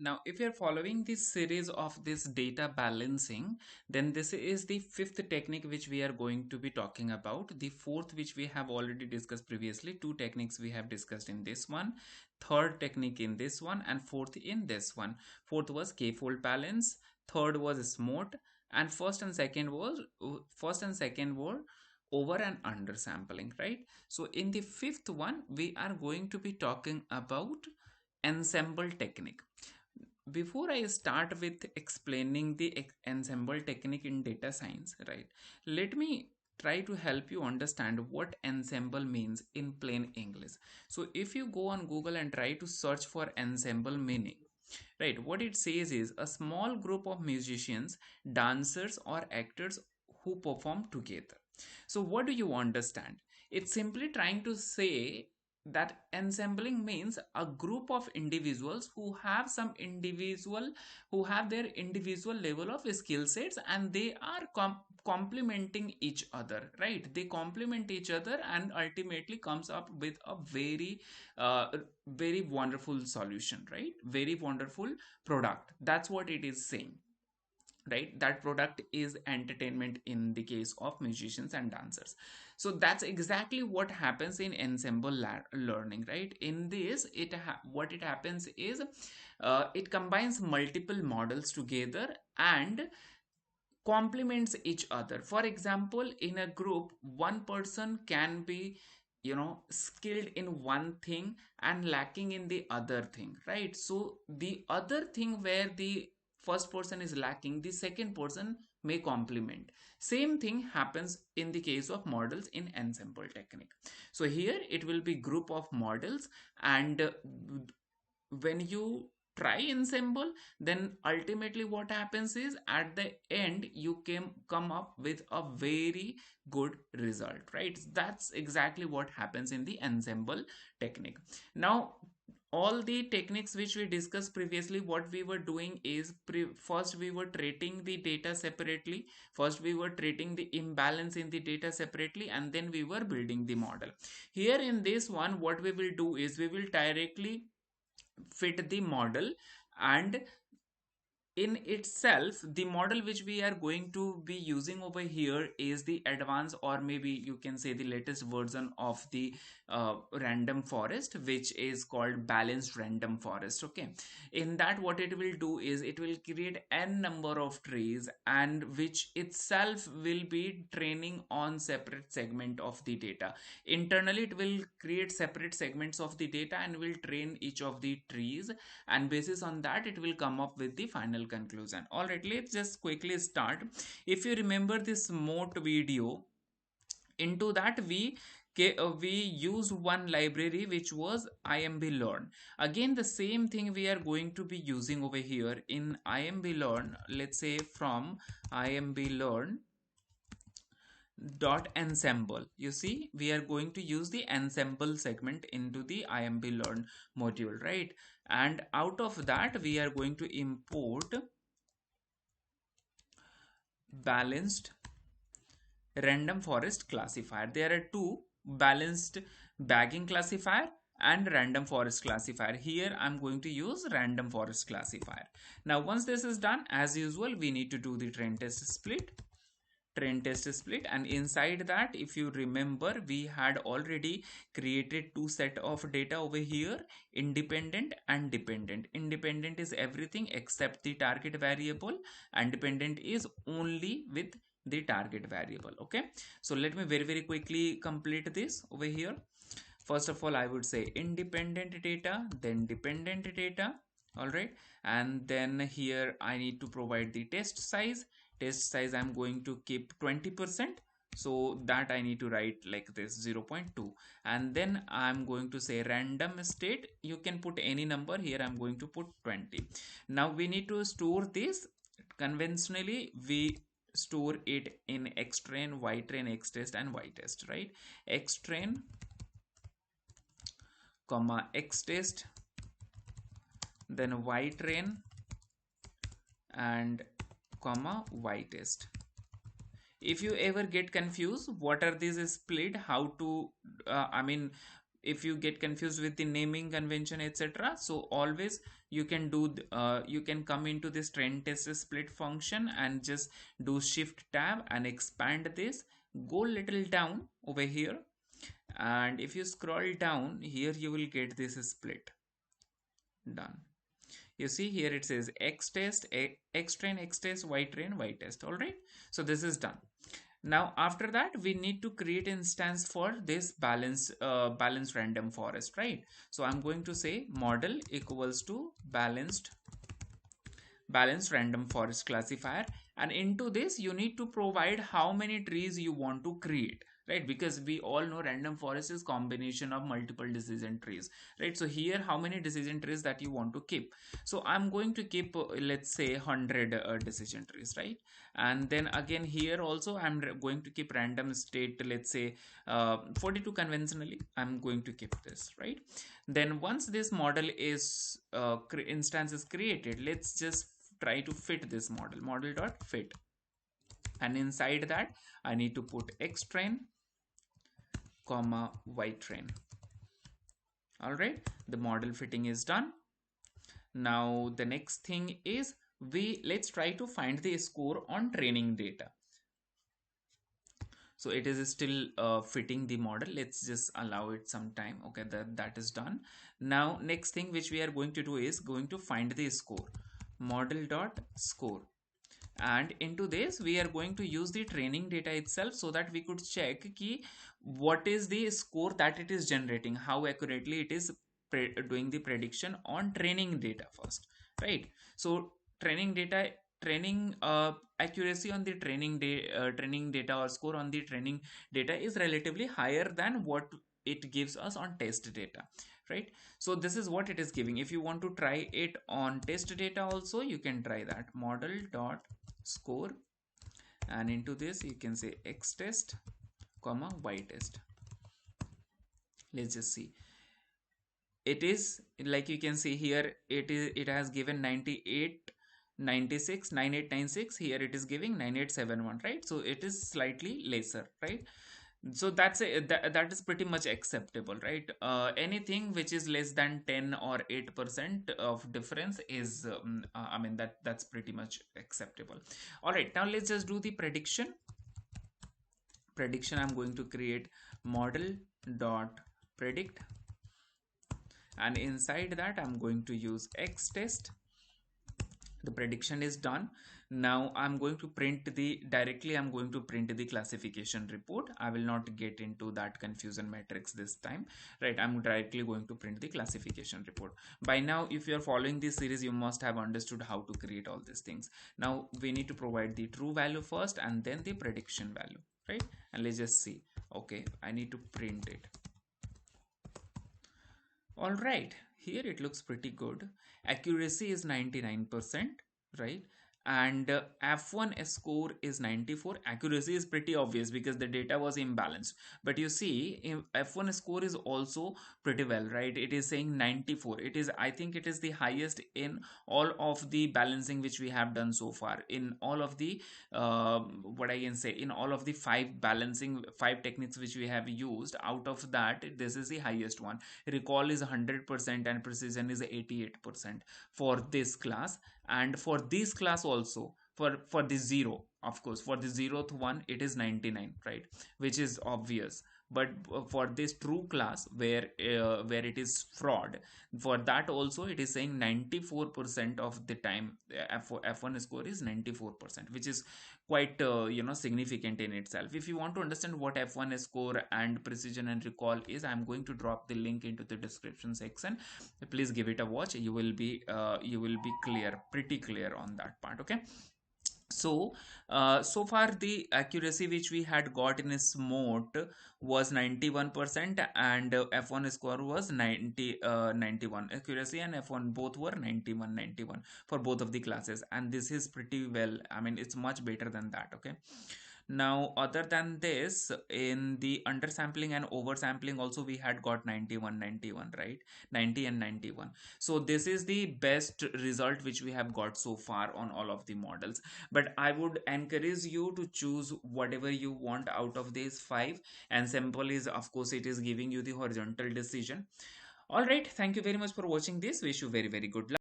Now, if you're following this series of this data balancing, then this is the fifth technique which we are going to be talking about. The fourth, which we have already discussed previously, two techniques we have discussed in this one, third technique in this one, and fourth in this one. Fourth was k-fold balance, third was smooth, and first and second were over and under sampling, right? So in the fifth one, we are going to be talking about ensemble technique. Before I start with explaining the ensemble technique in data science, right, let me try to help you understand what ensemble means in plain English. So if you go on Google and try to search for ensemble meaning, right, what it says is a small group of musicians, dancers, or actors who perform together. So what do you understand? It's simply trying to say that ensembling means a group of individuals who have their individual level of skill sets, and they are complementing each other, right? They complement each other and ultimately comes up with a uh, very wonderful solution, right? Very wonderful product. That's what it is saying, right? That product is entertainment in the case of musicians and dancers. So that's exactly what happens in ensemble learning, right? In this, what it happens is it combines multiple models together and complements each other. For example, in a group, one person can be skilled in one thing and lacking in the other thing, right? So the other thing where the first person is lacking, the second person may complement. Same thing happens in the case of models in ensemble technique. So here it will be group of models, and when you try ensemble, then ultimately what happens is at the end you can come up with a very good result, right? That's exactly what happens in the ensemble technique. Now, all the techniques which we discussed previously, what we were doing is first we were treating the data separately, first we were treating the imbalance in the data separately, and then we were building the model. Here in this one, what we will do is we will directly fit the model, and in itself the model which we are going to be using over here is the advanced, or maybe you can say the latest version of the random forest, which is called balanced random forest. Okay, in that what it will do is it will create n number of trees, and which itself will be training on separate segment of the data. Internally it will create separate segments of the data and will train each of the trees, and basis on that it will come up with the final conclusion. All right, let's just quickly start. If you remember this moat video, into that we use one library which was Imbalearn. Again, the same thing we are going to be using over here in Imbalearn. Let's say from Imbalearn dot ensemble. You see, we are going to use the ensemble segment into the Imbalearn module, right? And out of that we are going to import balanced random forest classifier. There are two: balanced bagging classifier and random forest classifier. Here I'm going to use random forest classifier. Now once this is done, as usual, we need to do the train test split, and inside that, if you remember, we had already created two set of data over here: independent and dependent. Independent is everything except the target variable, and dependent is only with the target variable. Okay, so let me very quickly complete this over here. First of all, I would say independent data, then dependent data. All right, and then here I need to provide the test size. Test size I'm going to keep 20%, so that I need to write like this 0.2, and then I'm going to say random state. You can put any number. Here I'm going to put 20. Now we need to store this. Conventionally we store it in xtrain, ytrain, xtest and ytest, right? Xtrain comma xtest, then ytrain and comma ytest. If you ever get confused what are these split, how to if you get confused with the naming convention, etc., so always you can do you can come into this trend test split function and just do shift tab and expand this, go little down over here, and if you scroll down here you will get this split done. You see here it says x test, x train, x test, y train, y test. All right, so this is done. Now after that we need to create instance for this balanced random forest, right? So I'm going to say model equals to balanced random forest classifier, and into this you need to provide how many trees you want to create, right? Because we all know random forest is combination of multiple decision trees, right? So here how many decision trees that you want to keep. So I'm going to keep let's say 100 decision trees, right? And then again here also I'm going to keep random state, let's say 42 conventionally I'm going to keep this, right? Then once this model is instance is created, let's just try to fit this model dot fit, and inside that I need to put x train comma y train. All right, the model fitting is done. Now the next thing is let's try to find the score on training data. So it is still fitting the model, let's just allow it some time. Okay, that is done. Now next thing which we are going to do is going to find the score, model dot score, and into this we are going to use the training data itself so that we could check ki what is the score that it is generating, how accurately it is doing the prediction on training data first, right? So training data, training accuracy on the training data or score on the training data is relatively higher than what it gives us on test data, right? So this is what it is giving. If you want to try it on test data also, you can try that, model dot score, and into this you can say x test comma y test. Let's just see. It is like you can see here, it has given 98 96 9896, here it is giving 9871, right? So it is slightly lesser, right? So that is pretty much acceptable, right? Anything which is less than 10 or 8% of difference is I mean that's pretty much acceptable. All right, now let's just do the prediction. I'm going to create model dot predict, and inside that I'm going to use x test. The prediction is done. Now I'm going to print the directly I'm going to print the classification report. I will not get into that confusion matrix this time, right? I'm directly going to print the classification report. By now if you are following this series, you must have understood how to create all these things. Now we need to provide the true value first and then the prediction value, right? And let's just see. Okay, I need to print it. All right, here it looks pretty good. Accuracy is 99%, right? And F1 score is 94. Accuracy is pretty obvious because the data was imbalanced. But you see, F1 score is also pretty well, right? It is saying 94. It is, I think it is the highest in all of the balancing which we have done so far. In all of the, what I can say, in all of the five techniques which we have used, out of that, this is the highest one. Recall is 100% and precision is 88% for this class. And for this class also, for the zero, of course, for the zeroth one it is 99, right? Which is obvious. But for this true class where it is fraud, for that also it is saying 94% of the time F1 score is 94%, which is quite significant in itself. If you want to understand what F1 score and precision and recall is, I'm going to drop the link into the description section. Please give it a watch. You will be pretty clear on that part. Okay, so so far the accuracy which we had got in a SMOT was 91%, and F1 score was 91. Accuracy and F1 both were 91 for both of the classes, and this is pretty well, I mean it's much better than that. Okay, Now, other than this, in the undersampling and oversampling, also we had got 91, 91, right? 90 and 91. So this is the best result which we have got so far on all of the models. But I would encourage you to choose whatever you want out of these five. And sample is, of course, it is giving you the horizontal decision. All right. Thank you very much for watching this. Wish you very, very good luck.